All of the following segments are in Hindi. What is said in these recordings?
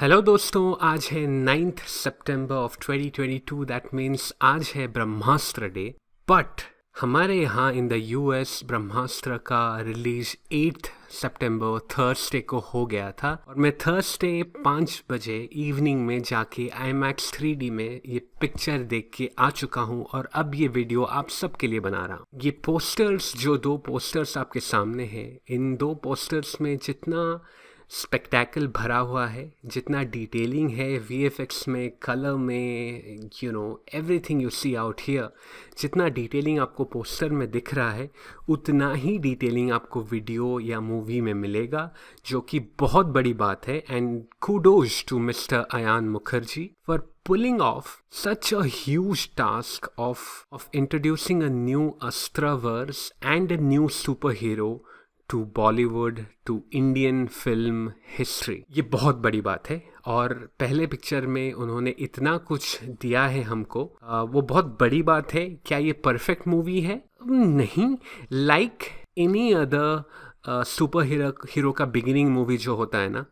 हेलो दोस्तों, आज है 9th September of 2022। That means आज है ब्रह्मास्त्र डे। बट हमारे यहाँ इन द यूएस ब्रह्मास्त्र का रिलीज 8th सितंबर थर्सडे को हो गया था और मैं थर्सडे 5 बजे इवनिंग में जाके IMAX 3D में ये पिक्चर देख के आ चुका हूँ और अब ये वीडियो आप सबके लिए बना रहा हूँ। ये पोस्टर्स, जो दो पोस्टर्स आपके सामने हैं, इन दो पोस्टर्स में जितना स्पेक्टेकल भरा हुआ है, जितना डिटेलिंग है VFX में, कलर में, everything you see out here, जितना डिटेलिंग आपको पोस्टर में दिख रहा है उतना ही डिटेलिंग आपको वीडियो या मूवी में मिलेगा, जो कि बहुत बड़ी बात है। And kudos to mister Ayan Mukerji for pulling off such a huge task of introducing a new Astraverse and a new superhero to Bollywood, to Indian film हिस्ट्री। ये बहुत बड़ी बात है और पहले पिक्चर में उन्होंने इतना कुछ दिया है हमको, वो बहुत बड़ी बात है। क्या ये परफेक्ट मूवी है? नहीं। Like any other super hero का बिगिनिंग मूवी जो होता है ना,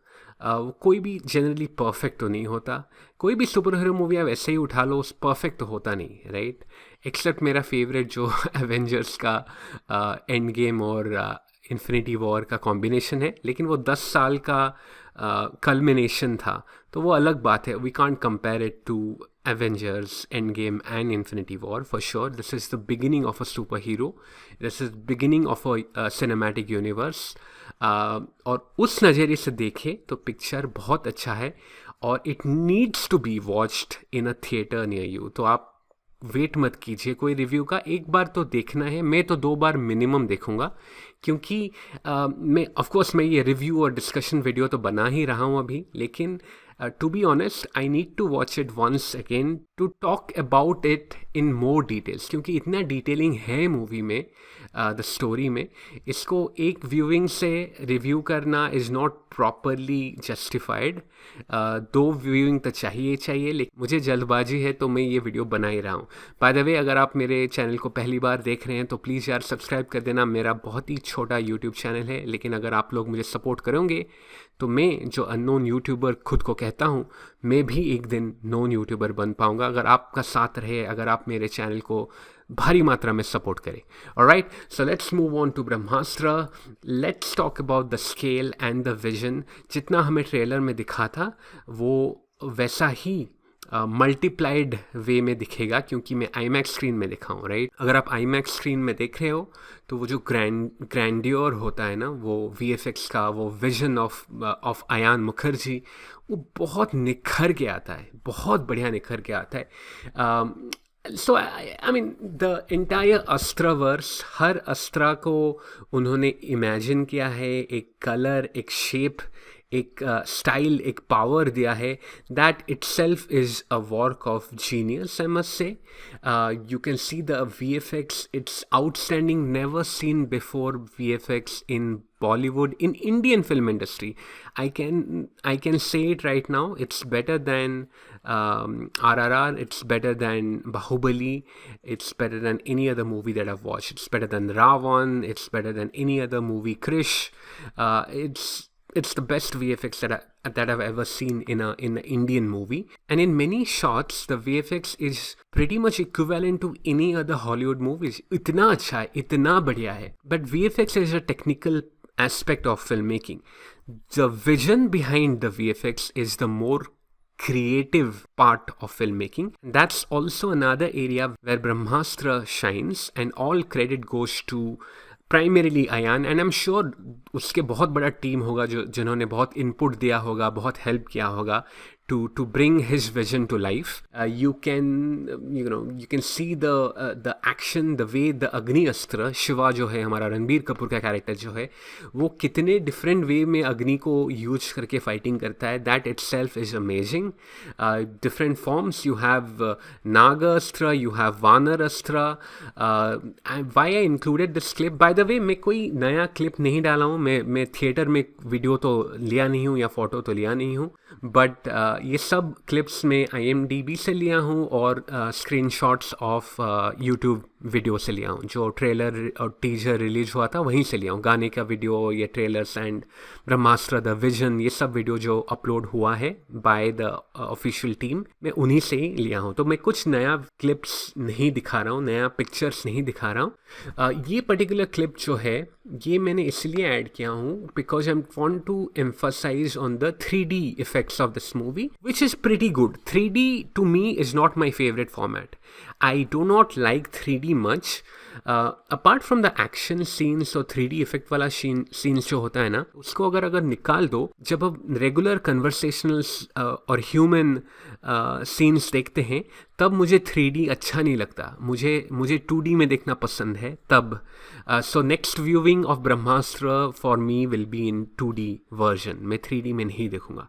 कोई भी जनरली परफेक्ट तो नहीं होता। कोई भी सुपर हीरो मूवी आप ऐसे ही उठा लो, परफेक्ट तो होता नहीं, राइट? एक्सेप्ट मेरा फेवरेट जो एवेंजर्स का एंड गेम और इन्फिनिटी वॉर का कॉम्बिनेशन है, लेकिन वो 10 साल का कल्मिनेशन था, तो वो अलग बात है। We can't compare it to Avengers Endgame and Infinity War for sure. This is the beginning of a super hero, this is beginning of a cinematic universe. और उस नज़रिए से देखें तो पिक्चर बहुत अच्छा है और it needs to be watched in a theatre near you. तो आप वेट मत कीजिए कोई रिव्यू का, एक बार तो देखना है। मैं तो 2 बार मिनिमम देखूंगा, क्योंकि मैं ऑफकोर्स मैं ये रिव्यू और डिस्कशन वीडियो तो बना ही रहा हूँ अभी, लेकिन to be honest I need to watch it once again to talk about it in more details, क्योंकि इतना डिटेलिंग है मूवी में, द स्टोरी में। इसको एक व्यूइंग से रिव्यू करना is not properly justified. 2 viewing तो चाहिए, लेकिन मुझे जल्दबाजी है तो मैं ये वीडियो बना ही रहा हूँ। बाय द वे, अगर आप मेरे चैनल को पहली बार देख रहे हैं तो प्लीज़ यार सब्सक्राइब कर देना। मेरा बहुत ही छोटा यूट्यूब चैनल है, लेकिन अगर आप लोग मुझे सपोर्ट करोगे तो मैं, जो अननोन यूट्यूबर खुद को कहता हूँ, मैं भी एक दिन नोन यूट्यूबर बन पाऊँगा अगर आपका साथ रहे, अगर आप मेरे चैनल को भारी मात्रा में सपोर्ट करें। Alright, so let's move on to Brahmastra. Let's talk about the scale and the vision. जितना हमें ट्रेलर में दिखा था वो वैसा ही मल्टीप्लाइड वे में दिखेगा, क्योंकि मैं IMAX स्क्रीन में दिखा हूँ, राइट? अगर आप IMAX स्क्रीन में देख रहे हो तो वो जो ग्रैंडियोर होता है ना, वो VFX का, वो विजन ऑफ अयान मुखर्जी, वो बहुत निखर के आता है, बहुत बढ़िया निखर के आता है। सो आई मीन द एंटायर अस्त्रवर्स, हर अस्त्रा को उन्होंने इमेजिन किया है, एक कलर, एक शेप, एक स्टाइल, एक पावर दिया है। That itself is a work of genius, I must say. You can see the VFX, it's outstanding, never seen before VFX in Bollywood, in Indian film industry. I can say it right now. It's better than RRR. It's better than Bahubali. It's better than any other movie that I've watched. It's better than Ravan. It's better than any other movie. Krish. It's the best VFX that I've ever seen in an Indian movie. And in many shots, the VFX is pretty much equivalent to any other Hollywood movies. इतना अच्छा है, इतना बढ़िया है. But VFX is a technical aspect of filmmaking. The vision behind the VFX is the more creative part of filmmaking. That's also another area where Brahmastra shines, and all credit goes to primarily Ayan, and I am sure उसके बहुत बड़ा टीम होगा जिन्होंने बहुत इनपुट दिया होगा, बहुत हेल्प किया होगा to bring his vision to life. You can see the action, the way the अग्नि अस्त्र, शिवा जो है हमारा रणबीर कपूर का कैरेक्टर जो है, वो कितने डिफरेंट वे में अग्नि को यूज करके फाइटिंग करता है. That itself is amazing. Different forms, you have नाग अस्त्र, you have वानर अस्त्र. Why I included this clip, by the way, मैं कोई नया क्लिप नहीं डाला हूँ, मैं थिएटर में वीडियो तो लिया नहीं हूँ या फोटो तो लिया नहीं हूँ. बट ये सब क्लिप्स मैं IMDb से लिया हूँ और स्क्रीनशॉट्स ऑफ यूट्यूब वीडियो से लिया हूँ। जो ट्रेलर और टीजर रिलीज हुआ था वहीं से लिया हूँ, गाने का वीडियो, ये trailers and Brahmastra the vision, ये सब वीडियो जो अपलोड हुआ है बाय द ऑफिशियल टीम, मैं उन्हीं से ही लिया हूँ। तो मैं कुछ नया क्लिप्स नहीं दिखा रहा हूँ, नया पिक्चर्स नहीं दिखा रहा हूँ। ये पर्टिकुलर क्लिप जो है ये मैंने इसलिए ऐड किया हूँ because I want to emphasize on the 3D effects of this movie, which is pretty good. 3D to me is not my favorite format. I do not like 3D much. Apart from the action scenes और 3D effect वाला scenes जो होता है ना, उसको अगर निकाल दो, जब अब रेगुलर कन्वर्सेशनल्स और ह्यूमन सीन्स देखते हैं तब मुझे 3D अच्छा नहीं लगता, मुझे 2D में देखना पसंद है तब। So next viewing of Brahmastra for me will be in 2D version, मैं 3D में नहीं देखूँगा।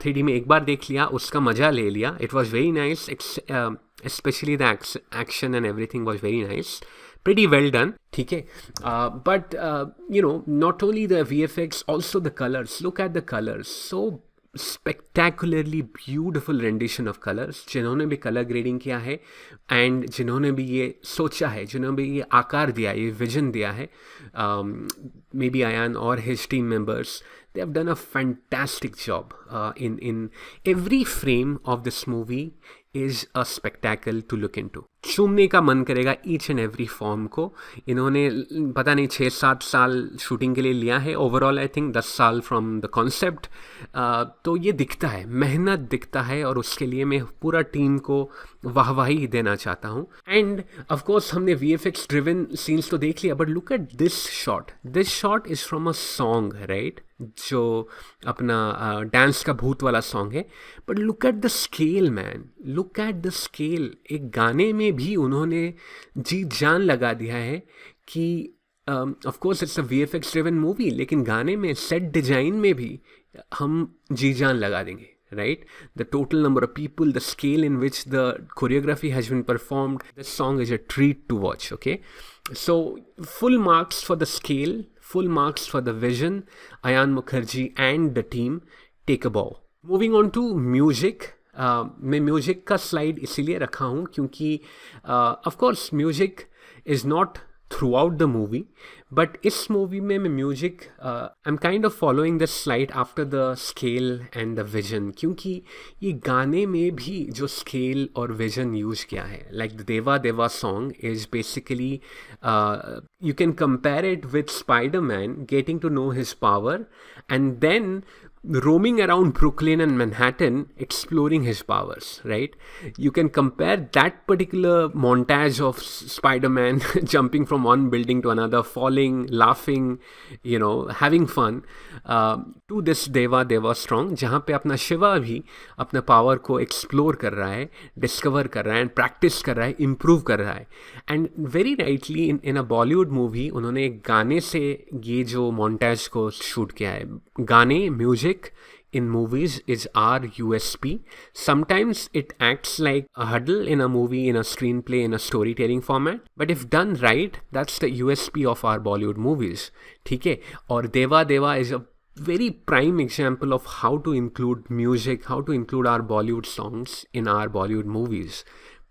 3D में एक बार देख लिया, उसका मज़ा ले लिया, it was very nice, especially the action and everything was very nice, pretty well done, ठीक है। But you know, not only the VFX, also the colors, look at the colors, so spectacularly beautiful rendition of colors। जिन्होंने भी कलर ग्रेडिंग किया है एंड जिन्होंने भी ये सोचा है, जिन्होंने भी ये आकार दिया, ये विजन दिया है, may be Ayan or his team members, they have done a fantastic job in every frame of this movie is a spectacle to look into। चूमने का मन करेगा ईच एंड एवरी फॉर्म को। इन्होंने पता नहीं 6-7 साल शूटिंग के लिए लिया है, ओवरऑल आई थिंक 10 साल फ्रॉम द कॉन्सेप्ट। तो ये दिखता है, मेहनत दिखता है, और उसके लिए मैं पूरा टीम को वाहवाही देना चाहता हूँ। एंड ऑफ कोर्स हमने VFX ड्रिवन सीन्स तो देख लिया, but look at this shot is from a song, right, जो अपना डांस का भूत वाला सॉन्ग है। But look at the scale man, look at the scale. एक गाने में भी उन्होंने जी जान लगा दिया है कि of course it's a VFX driven movie, लेकिन गाने में सेट डिजाइन में भी हम जी जान लगा देंगे, right? The total number of people, the scale in which the choreography has been performed, this song is a treat to watch, okay? So full marks for the scale, full marks for the vision, Ayan Mukherjee and the team take a bow. Moving on to music, मैं म्यूज़िक का स्लाइड इसीलिए रखा हूँ क्योंकि of course music is not through out the movie, but इस मूवी में मैं music I am kind of following the slide after the scale and the vision, क्योंकि ये गाने में भी जो स्केल और विजन यूज़ किया है, लाइक द देवा देवा song is basically you can compare it with Spider-Man getting to know his power and then roaming around Brooklyn and Manhattan exploring his powers, right? You can compare that particular montage of Spider-Man jumping from one building to another, falling, laughing, you know, having fun, to this Deva Deva Strong, जहाँ पे अपना शिवा भी अपना पावर को एक्सप्लोर कर रहा है, डिस्कवर कर रहा है, एंड प्रैक्टिस कर रहा है, इम्प्रूव कर रहा है। And very rightly in a Bollywood movie उन्होंने एक गाने से ये जो मोन्टाज को शूट किया है। गाने, music in movies is our USP. Sometimes it acts like a huddle in a movie, in a screenplay, in a storytelling format. But if done right, that's the USP of our Bollywood movies. ठीक है? और देवा देवा is a very prime example of how to include music, how to include our Bollywood songs in our Bollywood movies.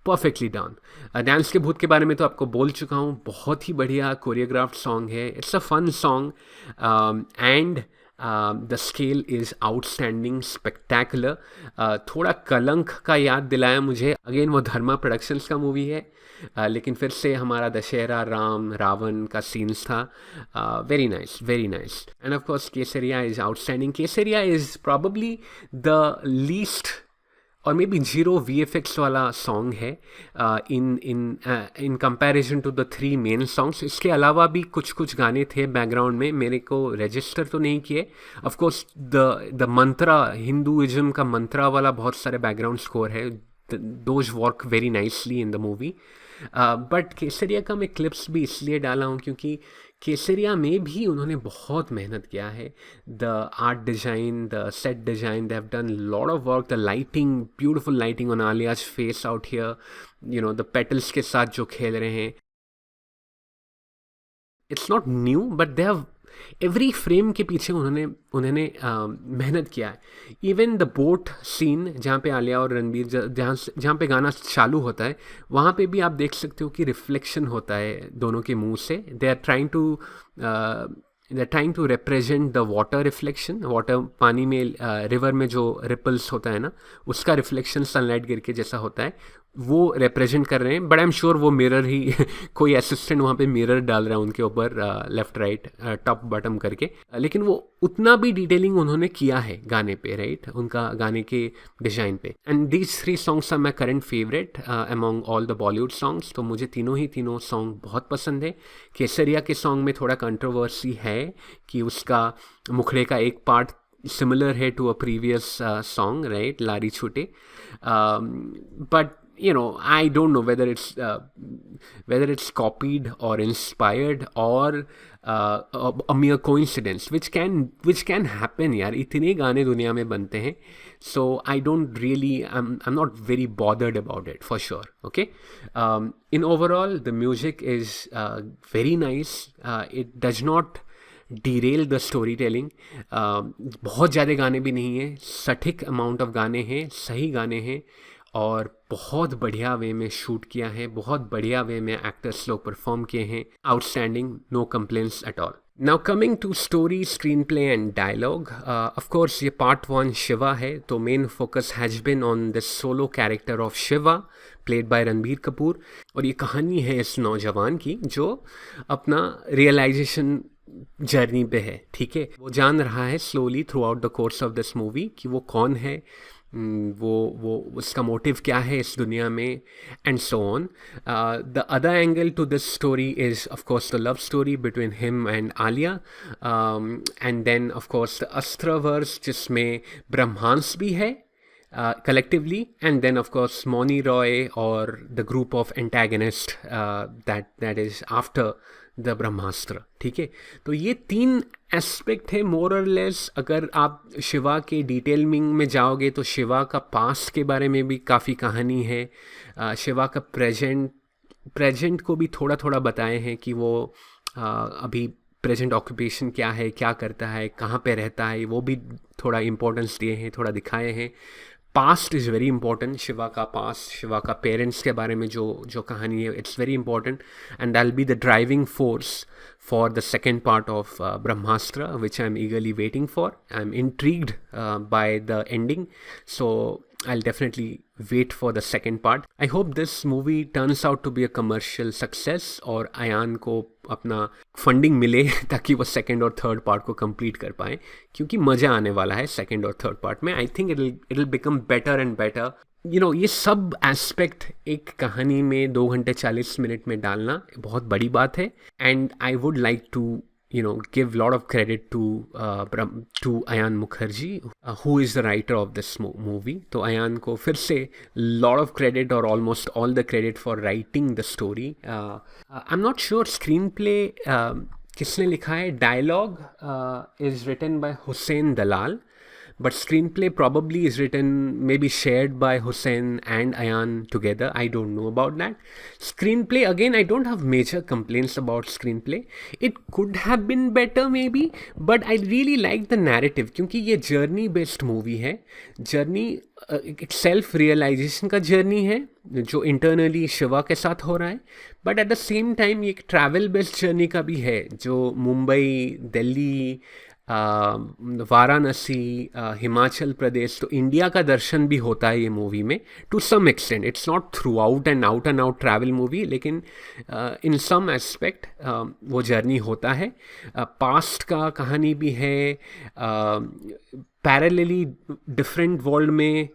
Perfectly done. Dance के भूत के बारे में तो आपको बोल चुका हूँ, बहुत ही बढ़िया कोरियोग्राफ्ड सॉन्ग है। It's a fun song and the scale is outstanding, spectacular. थोड़ा कलंक का याद दिलाया मुझे, अगेन वो धर्मा प्रोडक्शंस का मूवी है, लेकिन फिर से हमारा दशहरा राम रावण का सीन्स था। Very nice, very nice. And of course Kesariya is outstanding. Kesariya is probably the least और मे बी 0 VFX वाला सॉन्ग है in comparison to the 3 main songs. इसके अलावा भी कुछ कुछ गाने थे बैकग्राउंड में, मेरे को रजिस्टर तो नहीं किए। Of course the mantra, Hinduism का मंत्रा वाला बहुत सारे बैकग्राउंड स्कोर है, those work very nicely in the movie. But Kesariya का मैं क्लिप्स भी इसलिए डाला हूँ क्योंकि केसरिया में भी उन्होंने बहुत मेहनत किया है। The art design, the set design, they have done lot of work. The lighting, beautiful lighting on Alia's face out here, you know, the petals के साथ जो खेल रहे हैं, it's not new but they have every frame के पीछे उन्होंने मेहनत किया है. इवन द बोट सीन जहाँ पे आलिया और रणबीर जहाँ पे गाना चालू होता है, वहाँ पे भी आप देख सकते हो कि रिफ्लेक्शन होता है दोनों के मुंह से. They are trying to represent the water reflection. Water पानी में रिवर में जो रिपल्स होता है ना, उसका रिफ्लेक्शन सनलाइट गिर के जैसा होता है, वो रिप्रेजेंट कर रहे हैं. बट आई एम श्योर वो मिरर ही कोई असिस्टेंट वहाँ पे मिरर डाल रहा है उनके ऊपर, लेफ्ट राइट टॉप बॉटम करके. लेकिन वो उतना भी डिटेलिंग उन्होंने किया है गाने पे, राइट, उनका गाने के डिज़ाइन पे. And these 3 songs are my current favourite among all the Bollywood songs. तो मुझे तीनों सॉन्ग बहुत पसंद है. केसरिया के सॉन्ग में थोड़ा कंट्रोवर्सी है कि उसका मुखड़े का एक पार्ट सिमिलर है to a previous song, right, Laree Chhoote. But I don't know whether it's copied or inspired or a mere coincidence, which can happen यार. इतने गाने दुनिया में बनते हैं. So I'm not very bothered about it for sure. Okay. In overall, the music is very nice. It does not derail the storytelling. बहुत ज़्यादा गाने भी नहीं हैं, सटीक अमाउंट ऑफ गाने हैं, सही गाने हैं, और बहुत बढ़िया वे में शूट किया है, बहुत बढ़िया वे में एक्टर्स लोग परफॉर्म किए हैं. Outstanding, no complaints at all. Now coming to story, screenplay and dialogue. Of course ये पार्ट 1 शिवा है, तो main focus has been on the solo character of Shiva played by Ranbir Kapoor. और ये कहानी है इस नौजवान की जो अपना रियलाइजेशन जर्नी पे है. ठीक है, वो जान रहा है slowly through out the course of this movie कि वो कौन है, वो उसका मोटिव क्या है इस दुनिया में, and so on. The other angle to this story is of course the love story between him and Alia. And then of course the Astraverse जिसमें ब्रह्मांस भी है collectively, and then of course Moni Roy or the group of antagonists that is after the Brahmastra. ठीक है, तो ये 3 एस्पेक्ट है मोर और लेस. अगर आप शिवा के डिटेलिंग में जाओगे तो शिवा का पास्ट के बारे में भी काफ़ी कहानी है. शिवा का प्रेजेंट को भी थोड़ा थोड़ा बताए हैं कि वो अभी प्रेजेंट ऑक्यूपेशन क्या है, क्या करता है, कहाँ पे रहता है, वो भी थोड़ा इम्पोर्टेंस दिए हैं, थोड़ा दिखाए हैं. Past is very important. Shiva का पास्ट, शिवा का पेरेंट्स के बारे में जो कहानी है, it's very important, and that will be the driving force for the second part of Brahmastra, which I am ईगरली waiting for. I am intrigued by the ending, so I'll definitely wait for the second part. I hope this movie turns out to be a commercial success और अयान को अपना फंडिंग मिले ताकि वो सेकेंड और थर्ड पार्ट को कंप्लीट कर पाएँ, क्योंकि मज़ा आने वाला है सेकेंड और थर्ड पार्ट में. I think it will become better and better. ये सब एस्पेक्ट एक कहानी में 2 घंटे 40 मिनट में डालना बहुत बड़ी बात है. And I would like to give lot of credit to Ayan Mukherjee, who is the writer of this movie. तो अयान को फिर से lot of credit or almost all the credit for writing the story. I'm not sure screenplay किसने लिखा है. Dialogue is written by Hussein Dalal, but screenplay probably is written, maybe shared by Hussein and Ayan together. I don't know about that. Screenplay, again, I don't have major complaints about screenplay. It could have been better maybe, but I really like the narrative, क्योंकि ये journey based movie है. journey एक सेल्फ रियलाइजेशन का जर्नी है जो इंटरनली शिवा के साथ हो रहा है, but at the same time ये एक ट्रैवल बेस्ड जर्नी का भी है जो मुंबई, दिल्ली, वाराणसी, हिमाचल प्रदेश, तो इंडिया का दर्शन भी होता है ये मूवी में to some extent. It's not throughout and out travel movie, लेकिन इन सम एस्पेक्ट वो जर्नी होता है. पास्ट का कहानी भी है, पैरेलली डिफरेंट वर्ल्ड में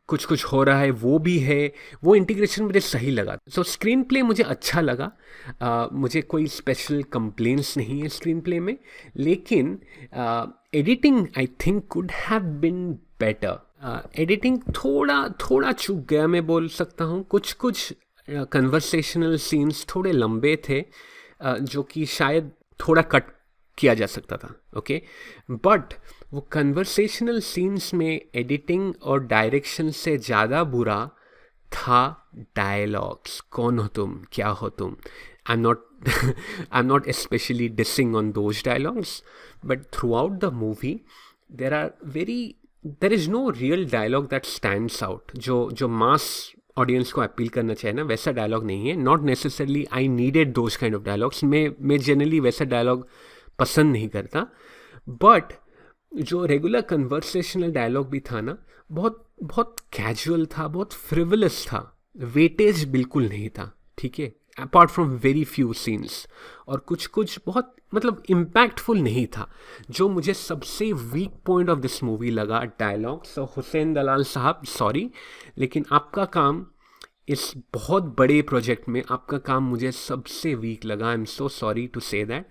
कुछ हो रहा है वो भी है. वो इंटीग्रेशन मुझे सही लगा. सो स्क्रीन प्ले मुझे अच्छा लगा. मुझे कोई स्पेशल कंप्लेंट्स नहीं है स्क्रीन प्ले में, लेकिन editing I think could have been better. Editing थोड़ा चूक गया मैं बोल सकता हूँ. कुछ कन्वर्सेशनल सीन्स थोड़े लंबे थे जो कि शायद थोड़ा कट किया जा सकता था. ओके, बट वो कन्वर्सेशनल सीन्स में एडिटिंग और डायरेक्शन से ज़्यादा बुरा था डायलॉग्स. कौन हो तुम, क्या हो तुम. आई am not I'm not especially dissing on those dialogues, but throughout the movie there is no real dialogue that stands out. जो mass ऑडियंस को अपील करना चाहिए ना, वैसा डायलॉग नहीं है. Not necessarily I needed those kind of dialogues. मैं जनरली वैसा डायलॉग पसंद नहीं करता. बट जो रेगुलर कन्वर्सेशनल डायलॉग भी था ना, बहुत बहुत कैजुअल था, बहुत फ्रिवलस था, वेटेज बिल्कुल नहीं था. ठीक है, apart from very few scenes. और कुछ कुछ बहुत मतलब इम्पैक्टफुल नहीं था. जो मुझे सबसे weak point of this movie लगा डायलॉग. सो हुसैन दलाल साहब, सॉरी, लेकिन आपका काम इस बहुत बड़े प्रोजेक्ट में आपका काम मुझे सबसे वीक लगा. I am so sorry to say that.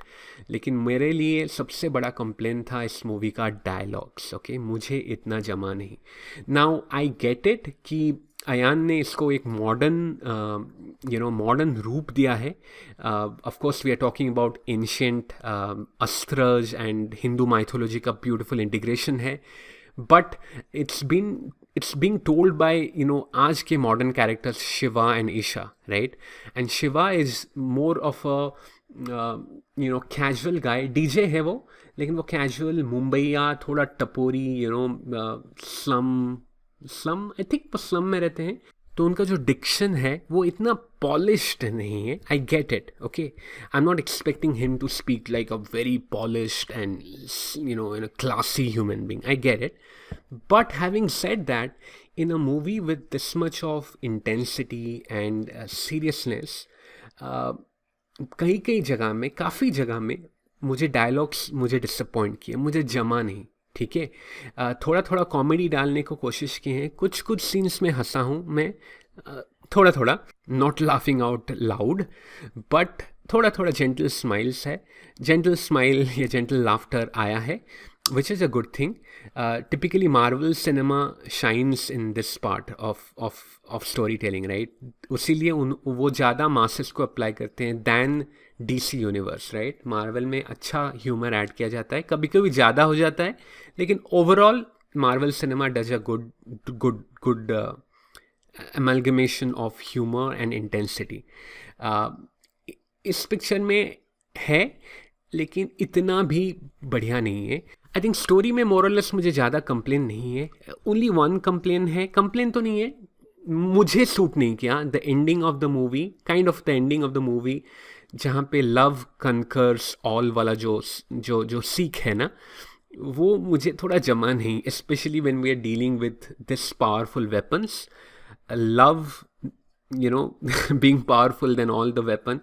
लेकिन मेरे लिए सबसे बड़ा कंप्लेन था इस मूवी का डायलॉग्स. ओके, मुझे इतना जमा नहीं. नाउ आई गेट इट कि अयान ने इसको एक मॉडर्न रूप दिया है. Of course we are talking about ancient अस्त्रज एंड हिंदू माइथोलॉजी का ब्यूटिफुल इंटीग्रेशन है. But it's being told by आज के modern characters Shiva and Isha, right? And Shiva is more of a casual guy. DJ है वो, लेकिन वो casual मुंबईया, थोड़ा टपोरी, slum I think वो slum में रहते हैं. तो उनका जो डिक्शन है वो इतना पॉलिश्ड नहीं है. I get it, okay. I am not expecting him to speak like a very polished and classy human being. I get it. But having said that, in a movie with this much of intensity and seriousness, कई जगह में, काफ़ी जगह में मुझे डायलॉग्स मुझे डिसअपॉइंट किए, मुझे जमा नहीं. ठीक है, थोड़ा कॉमेडी डालने को कोशिश की है. कुछ सीन्स में हंसा हूँ मैं, थोड़ा, not laughing out loud, but थोड़ा जेंटल स्माइल्स है. जेंटल स्माइल या जेंटल लाफ्टर आया है, which is a good thing. Typically Marvel cinema shines in this part of storytelling, right? उसीलिए वो ज़्यादा masses को apply करते हैं than DC universe, right? Marvel में अच्छा humor add किया जाता है, कभी कभी ज़्यादा हो जाता है, लेकिन overall Marvel cinema does a good amalgamation of humor and intensity. इस पिक्चर में है, लेकिन इतना भी बढ़िया नहीं है. आई थिंक स्टोरी में मोरलेस मुझे ज़्यादा कंप्लेन नहीं है. ओनली वन कंप्लेन है, कंप्लेन तो नहीं है, मुझे सूट नहीं किया the ending of the movie, kind of the ending of the movie, जहाँ पे लव कनकर्स ऑल वाला जो सीख है ना, वो मुझे थोड़ा जमा नहीं. Specially when we are dealing with this powerful weapons, love being powerful than all the weapon,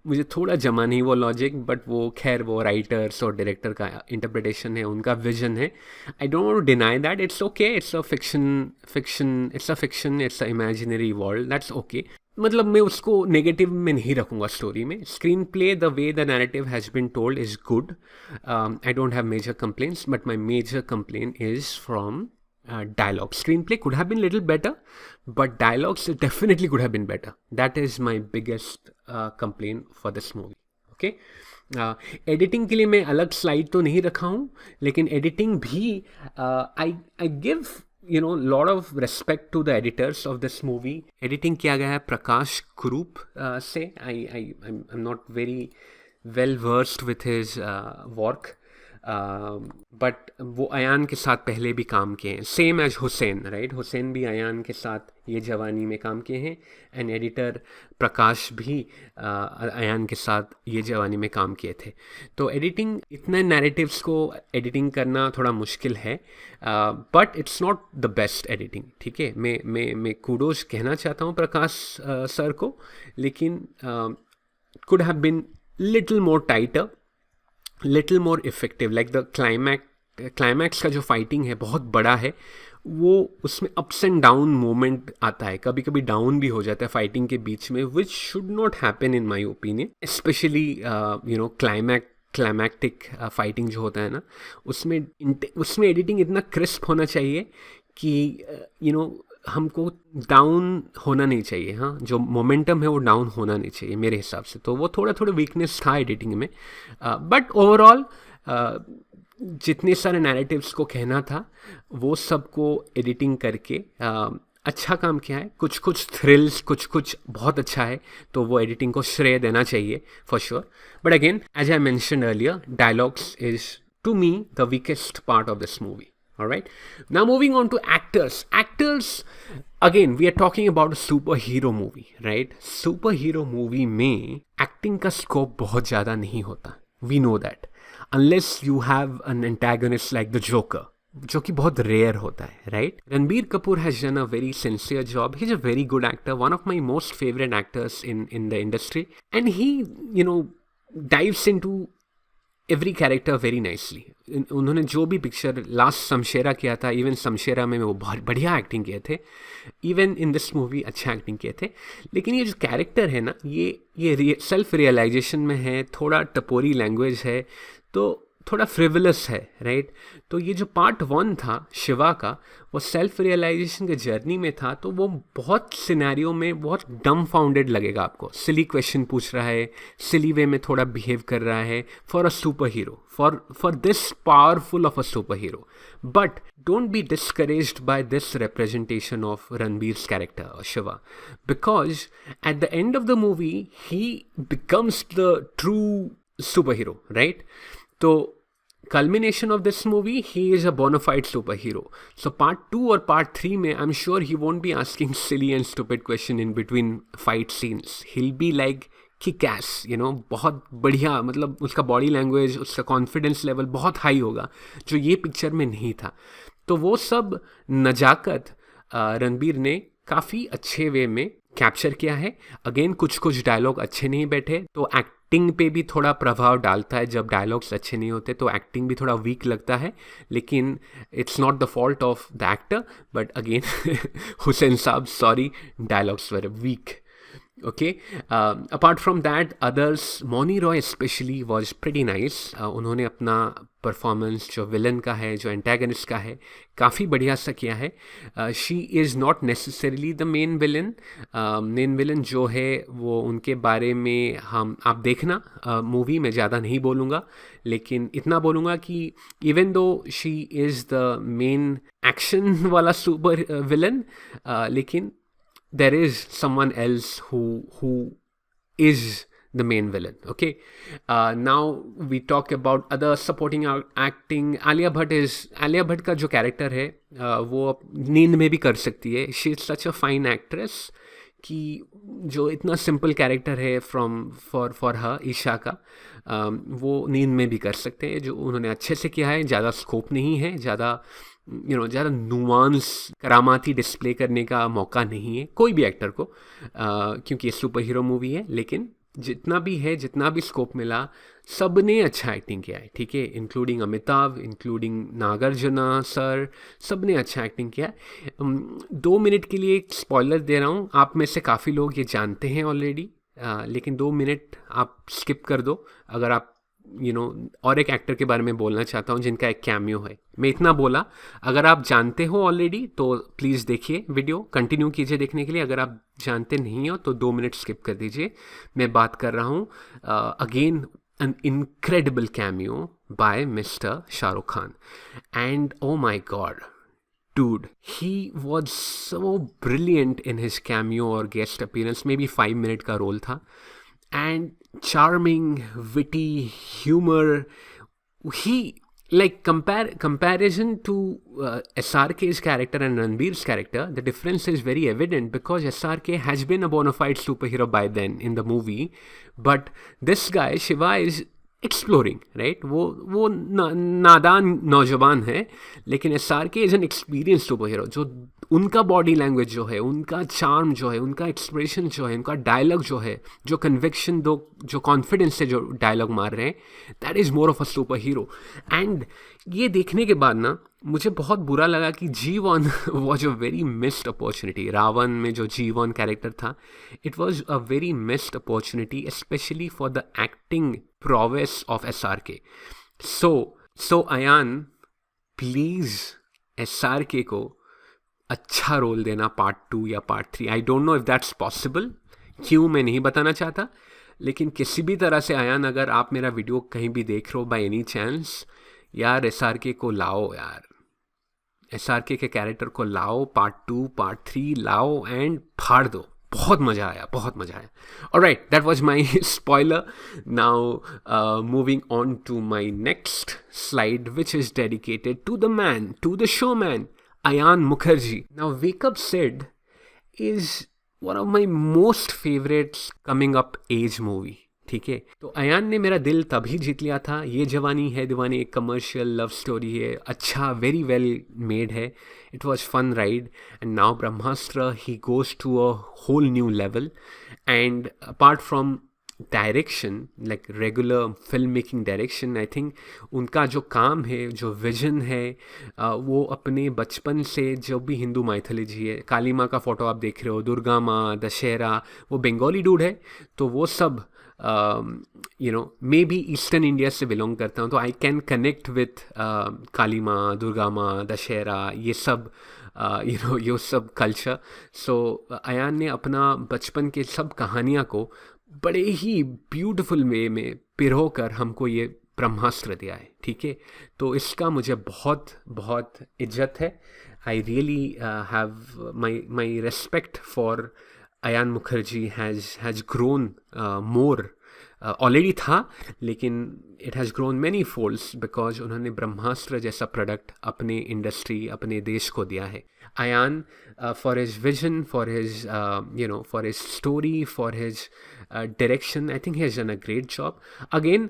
मुझे थोड़ा जमा नहीं वो लॉजिक. बट वो खैर वो राइटर्स और डायरेक्टर का इंटरप्रिटेशन है, उनका विजन है. I don't deny that. It's okay, it's a fiction, it's a imaginary world, that's okay. मतलब मैं उसको नेगेटिव में नहीं रखूँगा स्टोरी में. Screenplay, the way the narrative has been told is good. I don't have major complaints, but my major complaint is from dialogue. Screenplay could have been little better, but dialogues definitely could have been better. That is my biggest complaint for this movie. Okay. Editing के लिए मैं अलग स्लाइड तो नहीं रखा हूँ, लेकिन एडिटिंग भी I give lot of respect to the editors of this movie. Editing किया गया है प्रकाश कुरूप से. I am not very well versed with his work, but वो अयान के साथ पहले भी काम किए हैं, same as Hussain, right? Hussain भी अयान के साथ ये जवानी में काम किए हैं, एंड एडिटर प्रकाश भी अयान के साथ ये जवानी में काम किए थे. तो एडिटिंग, इतने नैरेटिव्स को एडिटिंग करना थोड़ा मुश्किल है, but it's not the best editing. ठीक है, मैं कूडोज कहना चाहता हूँ प्रकाश सर को, लेकिन could have been little more tighter, little more effective. Like the climax का जो फाइटिंग है बहुत बड़ा है, वो उसमें अप्स एंड डाउन मोमेंट आता है, कभी कभी डाउन भी हो जाता है फाइटिंग के बीच में, which should not happen in my opinion. Specially climactic fighting जो होता है ना, उसमें एडिटिंग इतना क्रिस्प होना चाहिए कि हमको डाउन होना नहीं चाहिए. हाँ, जो मोमेंटम है वो डाउन होना नहीं चाहिए मेरे हिसाब से. तो वो थोड़ा वीकनेस था एडिटिंग में, बट ओवरऑल जितने सारे नैरेटिव्स को कहना था वो सबको एडिटिंग करके अच्छा काम किया है, कुछ कुछ थ्रिल्स, कुछ कुछ बहुत अच्छा है, तो वो एडिटिंग को श्रेय देना चाहिए for sure. But again as I mentioned earlier, dialogues is to me the weakest part of this movie. All right, now moving on to actors. Again we are talking about a superhero movie, right? Superhero movie में acting का scope बहुत ज़्यादा नहीं होता, we know that, unless you have an antagonist like the Joker, जो कि बहुत रेयर होता है, right? Ranbir Kapoor has done a very sincere job. He is a very good actor, one of my most favourite actors in the industry, and he dives into every character very nicely. उन्होंने जो भी पिक्चर लास्ट शमशेरा किया था, इवन शमशेरा में वो बहुत बढ़िया एक्टिंग किए थे, इवन इन दिस मूवी अच्छा एक्टिंग किए थे. लेकिन ये जो कैरेक्टर है ना, ये सेल्फ रियलाइजेशन में है, थोड़ा टपोरी लैंग्वेज है, तो थोड़ा फ्रिवलस है, राइट? तो ये जो पार्ट 1 था शिवा का, वो सेल्फ रियलाइजेशन के जर्नी में था, तो वो बहुत सिनेरियो में बहुत डम फाउंडेड लगेगा आपको. सिली क्वेश्चन पूछ रहा है, सिली वे में थोड़ा बिहेव कर रहा है for a super hero, for this powerful of a super hero. But don't be discouraged by this representation of Ranbir's character Shiva, because at the end of the movie he becomes the true super hero, right? तो culmination of this movie, he is a bona fide superhero. So part 2 और part 3 में I'm sure he won't be asking silly and stupid question in between fight scenes. He'll be like kick-ass, बहुत बढ़िया, मतलब उसका बॉडी लैंग्वेज, उसका कॉन्फिडेंस लेवल बहुत हाई होगा, जो ये पिक्चर में नहीं था. तो वो सब नजाकत रणबीर ने काफ़ी अच्छे वे में कैप्चर किया है. अगेन कुछ कुछ डायलॉग अच्छे नहीं बैठे, तो एक्टिंग पे भी थोड़ा प्रभाव डालता है. जब डायलॉग्स अच्छे नहीं होते तो एक्टिंग भी थोड़ा वीक लगता है, लेकिन it's not the fault of the actor. But again Hussain साहब, sorry, dialogues were weak. Okay, apart from that, others, Moni Roy especially was pretty nice. उन्होंने अपना परफॉर्मेंस जो विलन का है, जो एंटेगनिस्ट का है, काफ़ी बढ़िया सा किया है. She is not necessarily the main villain. Main villain जो है वो उनके बारे में आप देखना मूवी में, ज़्यादा नहीं बोलूँगा, लेकिन इतना बोलूँगा कि even though she is the main action वाला सुपर विलन, लेकिन there is someone else who is the main villain. Okay, now we talk about other supporting acting. Alia Bhatt का जो कैरेक्टर है वो नींद में भी कर सकती है. She is such a fine actress कि जो इतना सिंपल कैरेक्टर है फॉर हर ईशा का, वो नींद में भी कर सकते हैं, जो उन्होंने अच्छे से किया है. ज़्यादा स्कोप नहीं है, ज़्यादा ज़्यादा नुआंस करामाती डिस्प्ले करने का मौका नहीं है कोई भी एक्टर को, क्योंकि ये सुपर हीरो मूवी है. लेकिन जितना भी है, जितना भी स्कोप मिला, सब ने अच्छा एक्टिंग किया है, ठीक है? Including Amitabh, including Nagarjuna sir, सब ने अच्छा एक्टिंग किया है. 2 मिनट के लिए एक स्पॉइलर दे रहा हूँ. आप में से काफ़ी लोग ये जानते हैं ऑलरेडी, लेकिन 2 मिनट आप स्किप कर दो अगर आप और एक एक्टर के बारे में बोलना चाहता हूँ जिनका एक कैमियो है. मैं इतना बोला, अगर आप जानते हो ऑलरेडी तो प्लीज़ देखिए वीडियो, कंटिन्यू कीजिए देखने के लिए. अगर आप जानते नहीं हो तो 2 मिनट स्किप कर दीजिए. मैं बात कर रहा हूँ again an incredible cameo by Mr. Shah Rukh Khan. And oh my god, dude, he was so brilliant in his cameo or guest appearance. Maybe 5 minute का रोल था, and charming, witty, humor. He, like, comparison to SRK's character and Ranbir's character, the difference is very evident because SRK has been a bona fide superhero by then in the movie, but this guy Shiva is exploring, right? वो नादान नौजवान है, लेकिन SRK is an experienced superhero. जो उनका बॉडी लैंग्वेज जो है, उनका चार्म जो है, उनका एक्सप्रेशन जो है, उनका डायलॉग जो है, जो कन्विक्शन, जो कॉन्फिडेंस से जो डायलॉग मार रहे हैं, that is more of a super hero. And ये देखने के बाद ना मुझे बहुत बुरा लगा कि G1 was a very missed opportunity. Ravan में जो G1 कैरेक्टर था, it was a very missed opportunity, specially for the acting prowess of SRK. So Ayan, please SRK को अच्छा रोल देना पार्ट 2 या part 3. I don't know if that's possible. क्यों, मैं नहीं बताना चाहता, लेकिन किसी भी तरह से अयान, अगर आप मेरा वीडियो कहीं भी देख रहे हो बाय एनी चांस, यार SRK को लाओ यार. SRK के कैरेक्टर को लाओ, पार्ट 2 पार्ट 3 लाओ एंड फाड़ दो. बहुत मज़ा आया, बहुत मज़ा आया. Alright, that was my spoiler. Now moving on to my next slide, which is dedicated to the man, to the showman, Ayan Mukherjee. Now, Wake Up Sid is one of my most favorite coming up age movie. ठीक है, तो अयान ने मेरा दिल तभी जीत लिया था. ये जवानी है दीवानी एक कमर्शियल लव स्टोरी है, अच्छा, वेरी वेल मेड है. It was fun ride. And now Brahmastra he goes to a whole new level. And apart from direction, like regular film making direction, I think उनका जो काम है, जो विजन है, वो अपने बचपन से जो भी हिंदू माइथोलॉजी है, काली माँ का फोटो आप देख रहे हो, दुर्गा माँ, दशहरा, वो बंगाली डूड है, तो वो सब मे बी ईस्टर्न इंडिया से बिलोंग करता हूँ, तो आई कैन कनेक्ट विथ काली माँ, दुर्गा माँ, दशहरा, ये सब ये सब कल्चर. सो अयान ने अपना बचपन के सब कहानियाँ को बड़े ही ब्यूटीफुल वे में पिरो कर हमको ये ब्रह्मास्त्र दिया है. ठीक है, तो इसका मुझे बहुत बहुत इज्जत है. I really have my respect for Ayan Mukerji has grown more. Already था, लेकिन it has grown many folds because उन्होंने ब्रह्मास्त्र जैसा प्रोडक्ट अपने इंडस्ट्री, अपने देश को दिया है. Ayan, for his vision, for his for his story, for his direction, I think he has done a great job. Again,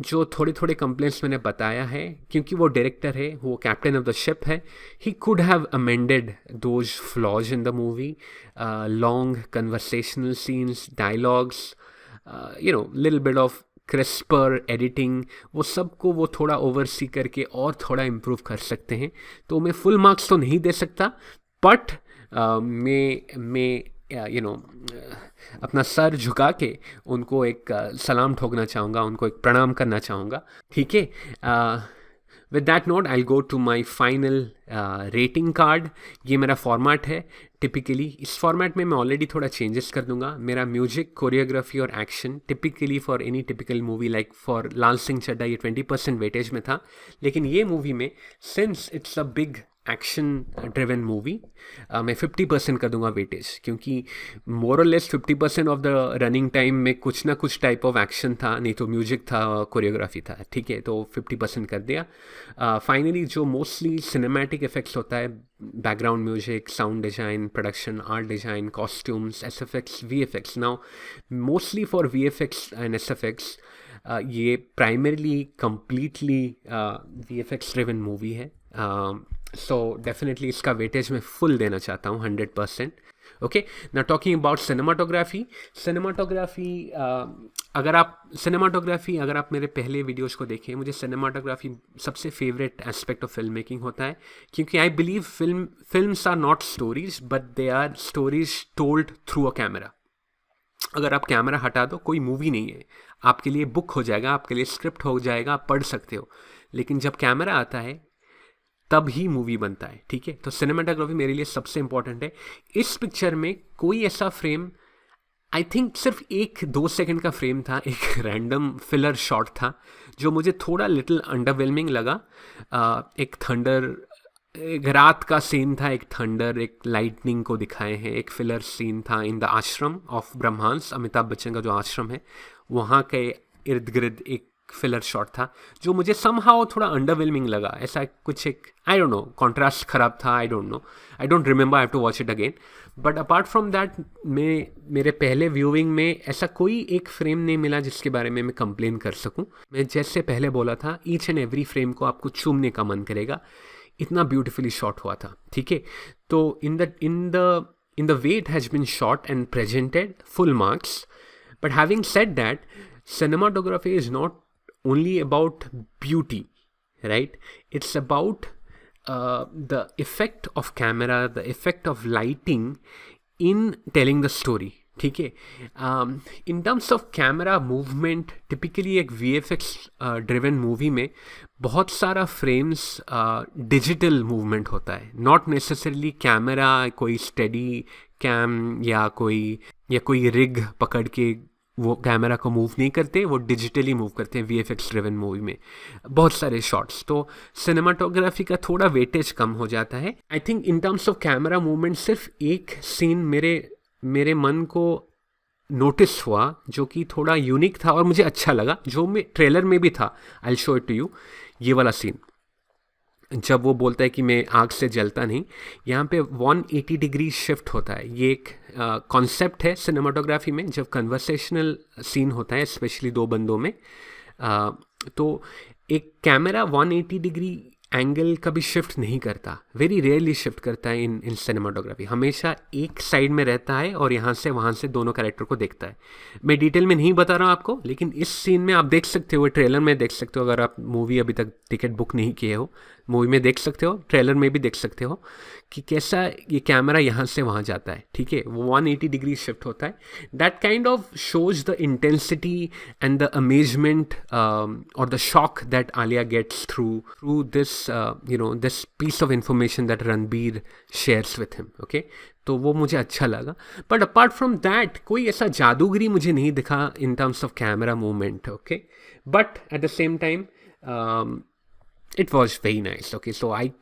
जो थोड़े थोड़े कंप्लेंट्स मैंने बताया है, क्योंकि वो डायरेक्टर है, वो कैप्टन ऑफ द शिप है, he could have amended those flaws in the movie. Long conversational scenes, dialogues, little bit of crisper editing, वो सब को वो थोड़ा ओवरसी करके और थोड़ा इम्प्रूव कर सकते हैं. तो मैं फुल मार्क्स तो नहीं दे सकता, बट मैं अपना सर झुका के उनको एक सलाम ठोकना चाहूँगा, उनको एक प्रणाम करना चाहूँगा. ठीक है, with that note I go to my final rating card. ये मेरा फॉर्मेट है. टिपिकली इस फॉर्मेट में मैं ऑलरेडी थोड़ा चेंजेस कर दूंगा. मेरा म्यूजिक, कोरियोग्राफी और action typically for any typical movie like for Lal Singh Chaddha ये 20% वेटेज में था, लेकिन ये मूवी में since it's a big action driven movie, मैं 50% कर दूंगा वेटेज, क्योंकि मोर और less 50% of the running time में कुछ ना कुछ टाइप ऑफ एक्शन था, नहीं तो म्यूजिक था, कोरियोग्राफी था. ठीक है, तो 50% कर दिया. फाइनली जो मोस्टली सिनेमैटिक इफेक्ट्स होता है, background music, sound design, production, art design, costumes, SFX, VFX. Now mostly for VFX and SFX, ये primarily completely VFX driven movie है. सो डेफिनेटली इसका वेटेज मैं फुल देना चाहता हूँ, 100%. ओके, ना टॉकिंग अबाउट सिनेमाटोग्राफी. अगर आप मेरे पहले वीडियोस को देखें, मुझे सिनेमाटोग्राफी सबसे favourite aspect of film making होता है, क्योंकि I believe films are not stories, but they are stories told through a camera. अगर आप कैमरा हटा दो, कोई मूवी नहीं है. आपके लिए बुक हो जाएगा, आपके लिए स्क्रिप्ट हो जाएगा, आप पढ़ सकते हो, लेकिन जब कैमरा आता है तब ही मूवी बनता है. ठीक है, तो सिनेमाटोग्राफी मेरे लिए सबसे इंपॉर्टेंट है. इस पिक्चर में कोई ऐसा फ्रेम, आई थिंक सिर्फ 1-2 सेकंड का फ्रेम था, एक रैंडम फिलर शॉट था जो मुझे थोड़ा लिटिल अंडरवेलमिंग लगा. एक थंडर, एक रात का सीन था, एक थंडर, एक लाइटनिंग को दिखाए हैं. एक फिलर सीन था इन द आश्रम ऑफ ब्रह्मांस, अमिताभ बच्चन का जो आश्रम है, वहाँ के इर्द गिर्द एक फिलर शॉट था जो मुझे समहाउ थोड़ा अंडरवेलमिंग लगा. ऐसा कुछ एक, आई डोंट नो, कॉन्ट्रास्ट खराब था, I don't remember, I have to watch it again. But apart from that, मेरे पहले व्यूइंग में ऐसा कोई एक फ्रेम नहीं मिला जिसके बारे में मैं कंप्लेन कर सकूं. मैं जैसे पहले बोला था, ईच एंड एवरी फ्रेम को आपको चूमने का मन करेगा, इतना ब्यूटिफुली शॉट हुआ था. ठीक है, तो in the way it has been shot and presented, full marks. But having said that, cinematography is not only about beauty, right? It's about the effect of camera, the effect of lighting in telling the story. ठीक है, in terms of camera movement, typically एक VFX ड्रिवन मूवी में बहुत सारा फ्रेम्स डिजिटल मूवमेंट होता है, नॉट नेसेसरली कैमरा कोई स्टेडी कैम या कोई रिग पकड़ के वो कैमरा को मूव नहीं करते, वो डिजिटली मूव करते हैं VFX ड्रिवन मूवी में बहुत सारे शॉट्स। तो सिनेमाटोग्राफी का थोड़ा वेटेज कम हो जाता है। I think in terms of camera movement सिर्फ एक सीन मेरे मन को नोटिस हुआ जो कि थोड़ा यूनिक था और मुझे अच्छा लगा, जो मैं ट्रेलर में भी था। I will show it to you. ये वाला सीन जब वो बोलता है कि मैं आग से जलता नहीं, यहाँ पे 180 डिग्री शिफ्ट होता है। ये एक कॉन्सेप्ट है सिनेमाटोग्राफी में, जब कन्वर्सेशनल सीन होता है स्पेशली दो बंदों में, तो एक कैमरा 180 डिग्री एंगल कभी शिफ्ट नहीं करता, वेरी रेयरली शिफ्ट करता है इन सिनेमाटोग्राफी। हमेशा एक साइड में रहता है और यहाँ से वहाँ से दोनों कैरेक्टर को देखता है। मैं डिटेल में नहीं बता रहा हूँ आपको, लेकिन इस सीन में आप देख सकते हो, ट्रेलर में देख सकते हो। अगर आप मूवी अभी तक टिकट बुक नहीं किए हो, मूवी में देख सकते हो, ट्रेलर में भी देख सकते हो कि कैसा ये कैमरा यहाँ से वहाँ जाता है। ठीक है, वो 180 डिग्री शिफ्ट होता है। That kind of shows the intensity and the amazement और the shock that Alia gets through this this piece of information that Ranbir shares with him. Okay, तो वो मुझे अच्छा लगा। बट अपार्ट फ्रॉम दैट कोई ऐसा जादूगरी मुझे नहीं दिखा in terms of camera movement. Okay, but at the same time it was very nice. Okay, so I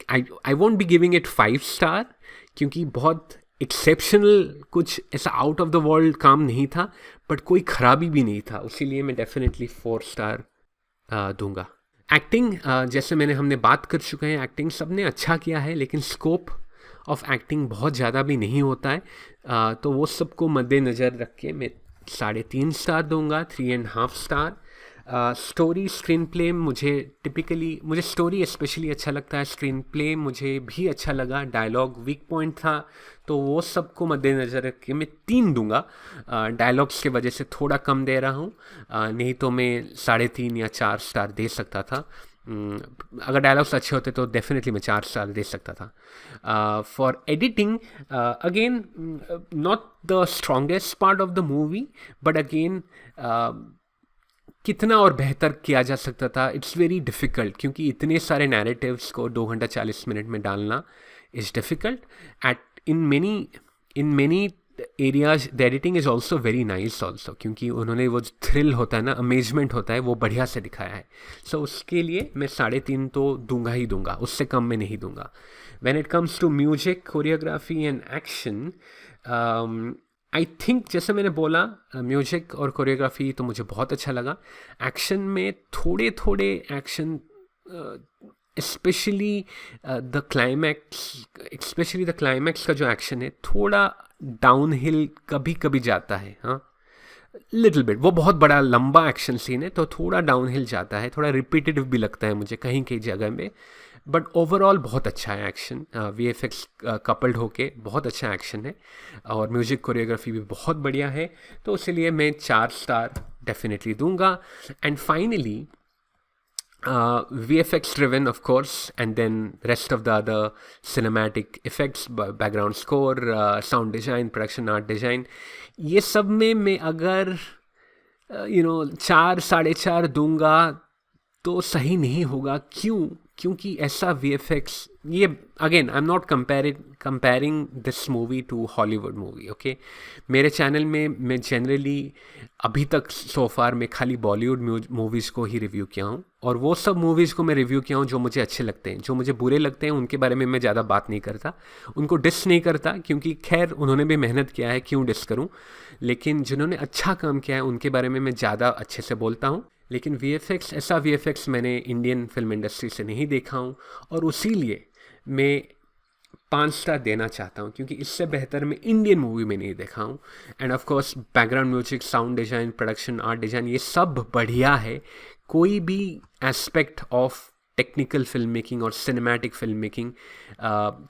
won't be giving it 5 star क्योंकि बहुत एक्सेप्शनल कुछ ऐसा आउट ऑफ द वर्ल्ड काम नहीं था, बट कोई खराबी भी नहीं था, इसीलिए मैं डेफिनेटली 4 स्टार दूंगा। एक्टिंग जैसे हमने बात कर चुके हैं, एक्टिंग सबने अच्छा किया है, लेकिन स्कोप ऑफ एक्टिंग बहुत ज़्यादा भी नहीं होता है, तो वो सबको मद्देनज़र रख के मैं 3.5 स्टार दूंगा, 3.5 स्टार। स्टोरी स्क्रीन प्ले मुझे स्टोरी स्पेशली अच्छा लगता है, स्क्रीन प्ले मुझे भी अच्छा लगा, डायलॉग वीक पॉइंट था, तो वो सबको मद्देनज़र रख के मैं 3 दूंगा। डायलॉग्स के वजह से थोड़ा कम दे रहा हूँ, नहीं तो मैं 3.5 या 4 स्टार दे सकता था। अगर डायलॉग्स अच्छे होते तो डेफिनेटली मैं 4 स्टार दे सकता था। For editing again not the strongest part of the movie, but again कितना और बेहतर किया जा सकता था, इट्स वेरी डिफ़िकल्ट, क्योंकि इतने सारे नैरेटिव्स को 2 घंटा 40 मिनट में डालना is difficult. In many areas the editing is also very nice also, क्योंकि उन्होंने वो थ्रिल होता है ना, अमेजमेंट होता है, वो बढ़िया से दिखाया है। सो उसके लिए मैं 3.5 तो दूंगा ही दूंगा, उससे कम मैं नहीं दूंगा। When it comes to music, choreography and action, I think जैसे मैंने बोला, म्यूजिक और कोरियोग्राफी तो मुझे बहुत अच्छा लगा। एक्शन में थोड़े एक्शन, स्पेशली द क्लाइमैक्स का जो एक्शन है थोड़ा डाउन हिल कभी जाता है। हाँ, लिटिल बिट, वो बहुत बड़ा लंबा एक्शन सीन है तो थोड़ा डाउन हिल जाता है, थोड़ा रिपीटेटिव भी लगता है मुझे कहीं जगह में, बट ओवरऑल बहुत अच्छा है एक्शन। VFX कपल्ड होके बहुत अच्छा एक्शन है, और म्यूजिक कोरियोग्राफी भी बहुत बढ़िया है, तो इसलिए मैं 4 स्टार डेफिनेटली दूंगा। And finally VFX driven of course, and then rest of the other cinematic effects, background score, sound design, production art design, ये सब में मैं अगर 4 4.5 दूंगा तो सही नहीं होगा। क्योंकि ऐसा VFX, ये again I am not comparing this movie two Hollywood movie. Okay, मेरे चैनल में मैं जनरली अभी तक सो फार मैं खाली बॉलीवुड मूवीज़ को ही रिव्यू किया हूँ, और वो सब मूवीज़ को मैं रिव्यू किया हूँ जो मुझे अच्छे लगते हैं। जो मुझे बुरे लगते हैं उनके बारे में मैं ज़्यादा बात नहीं करता, उनको डिस नहीं करता, क्योंकि खैर उन्होंने भी मेहनत किया है, क्यों डिस करूँ। लेकिन जिन्होंने अच्छा काम किया है उनके बारे में मैं ज़्यादा अच्छे से बोलता हूँ। लेकिन ऐसा VFX मैंने इंडियन फिल्म इंडस्ट्री से नहीं देखा हूँ, और उसीलिए मैं 5 स्टार देना चाहता हूँ, क्योंकि इससे बेहतर मैं इंडियन मूवी में नहीं देखा हूँ। And of course background music, sound design, production art design, ये सब बढ़िया है। कोई भी aspect of technical film making और सिनेमैटिक फिल्म मेकिंग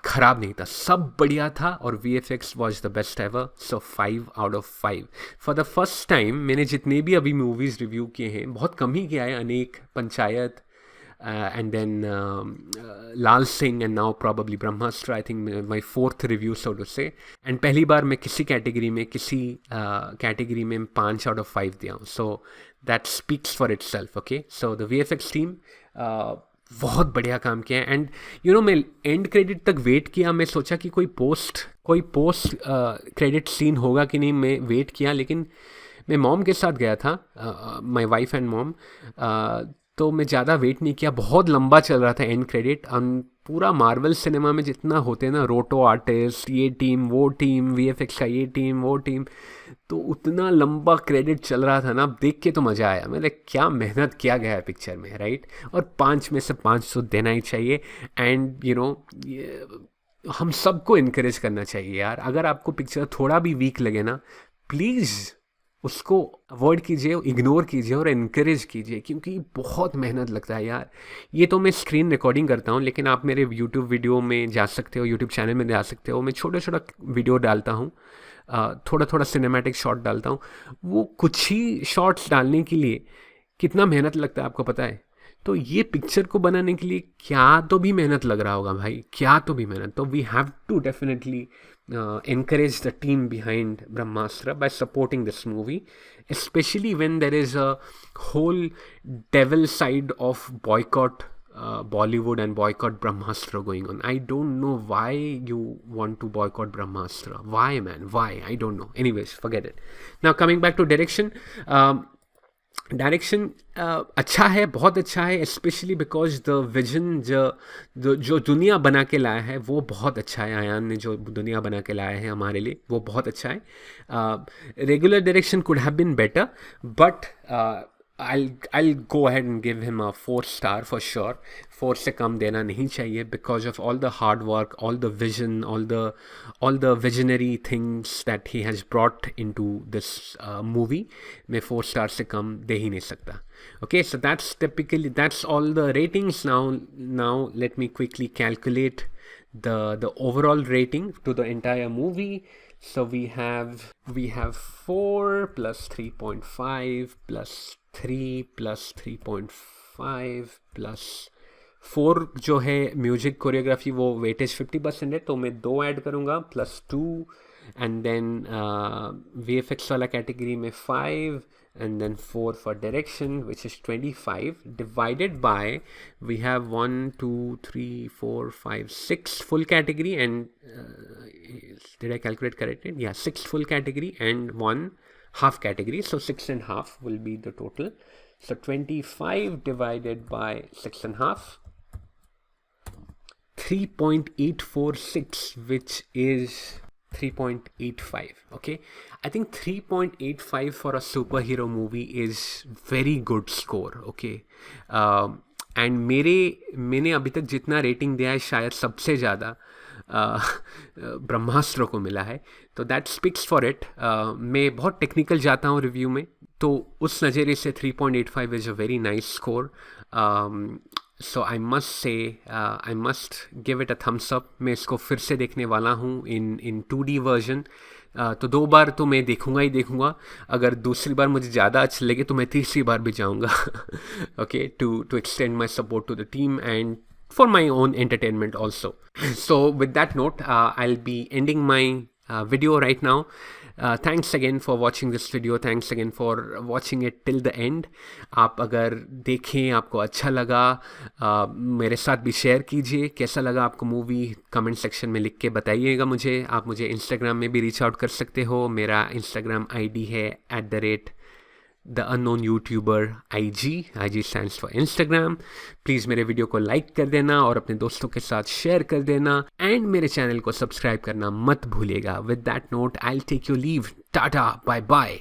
ख़राब नहीं था, सब बढ़िया था, और VFX was the best ever. So 5 out of 5। For the first time मैंने जितने भी अभी मूवीज़ रिव्यू किए हैं, बहुत कम ही किया है, अनेक, panchayat, and then Lal Singh, and now probably Brahmastra, I think my 4th review so to say, and पहली बार मैं किसी कैटेगरी में 5 out of 5 दिया हूँ। So that speaks for itself. Okay, so the VFX team बहुत बढ़िया काम किया है। एंड मैं एंड क्रेडिट तक वेट किया, मैं सोचा कि कोई पोस्ट क्रेडिट सीन होगा कि नहीं, मैं वेट किया, लेकिन मैं मॉम के साथ गया था, माय वाइफ एंड मॉम। तो मैं ज़्यादा वेट नहीं किया, बहुत लंबा चल रहा था एंड क्रेडिट। पूरा मार्वल सिनेमा में जितना होते हैं ना, रोटो आर्टिस्ट, ये टीम वो टीम, वीएफएक्स का ये टीम वो टीम, तो उतना लंबा क्रेडिट चल रहा था ना, देख के तो मज़ा आया। मतलब क्या मेहनत किया गया है पिक्चर में, राइट। और 5 में से 5 तो देना ही चाहिए। एंड हम सबको इनकरेज करना चाहिए यार। अगर आपको पिक्चर थोड़ा भी वीक लगे ना, प्लीज़ उसको अवॉइड कीजिए, इग्नोर कीजिए और इनकरेज कीजिए, क्योंकि बहुत मेहनत लगता है यार। ये तो मैं स्क्रीन रिकॉर्डिंग करता हूँ, लेकिन आप मेरे यूट्यूब वीडियो में जा सकते हो, यूट्यूब चैनल में जा सकते हो। मैं छोटा छोटा वीडियो डालता हूँ, थोड़ा थोड़ा सिनेमैटिक शॉट डालता हूँ। वो कुछ ही शॉट्स डालने के लिए कितना मेहनत लगता है आपको पता है। तो ये पिक्चर को बनाने के लिए क्या तो भी मेहनत लग रहा होगा भाई, क्या तो भी मेहनत। तो we have to definitely encourage the team behind Brahmastra by supporting this movie, especially when there is a whole devil side of boycott Bollywood and boycott Brahmastra going on. I don't know why you want to boycott Brahmastra. Why, man? Why? I don't know. Anyways, forget it. Now coming back to direction. Direction अच्छा है, बहुत अच्छा है, स्पेशली बिकॉज द विजन जो दुनिया बना के लाया है वो बहुत अच्छा है। आयान ने जो दुनिया बना के लाया है हमारे लिए वो बहुत अच्छा है। Regular direction could have been better, but I'll go ahead and give him a 4 star for sure. 4 से कम देना नहीं चाहिए, because of all the hard work, all the vision, all the visionary things that he has brought into this movie. मैं 4 star से कम दे ही नहीं सकता. Okay, so that's all the ratings. Now let me quickly calculate the overall rating to the entire movie. So we have 4 plus 3.5 plus 3 plus 3.5 plus 4 जो है म्यूजिक कोरियोग्राफी, वो वेटेज 50% है, तो मैं 2 ऐड करूँगा प्लस 2, एंड देन VFX वाला कैटेगरी में 5, and then 4 for direction, which is 25, divided by, we have 1 2 3 4 5 6 full category, and did I calculate correctly? Yeah, 6 full category and 1 half category, so 6.5 will be the total. So 25 divided by 6.5, 3.846, which is 3.85. Okay, I think 3.85 for a superhero movie is very good score. Okay, and मैंने अभी तक जितना रेटिंग दिया है शायद सबसे ज़्यादा ब्रह्मास्त्र को मिला है, तो दैट स्पीक्स फॉर इट। मैं बहुत टेक्निकल जाता हूँ रिव्यू में, तो उस नज़रिए से 3.85 is a very nice score. So I must give it a thumbs up. मैं इसको फिर से देखने वाला हूँ इन 2D वर्जन। तो 2 बार तो मैं देखूँगा ही देखूँगा। अगर दूसरी बार मुझे ज़्यादा अच्छी लगे तो मैं तीसरी बार भी जाऊँगा। Okay, to extend my support to the team and for my own entertainment also. So with that note, I'll be ending my video right now. Thanks again for watching this video. Thanks again for watching it till the end. आप अगर देखें, आपको अच्छा लगा, मेरे साथ भी शेयर कीजिए कैसा लगा आपको मूवी। कमेंट सेक्शन में लिख के बताइएगा मुझे। आप मुझे इंस्टाग्राम में भी रीच आउट कर सकते हो। मेरा इंस्टाग्राम ID है @The Unknown YouTuber IG stands for Instagram. Please मेरे वीडियो को लाइक कर देना और अपने दोस्तों के साथ शेयर कर देना, एंड मेरे चैनल को सब्सक्राइब करना मत भूलिएगा। With that note, I will take your leave. Tata, bye bye.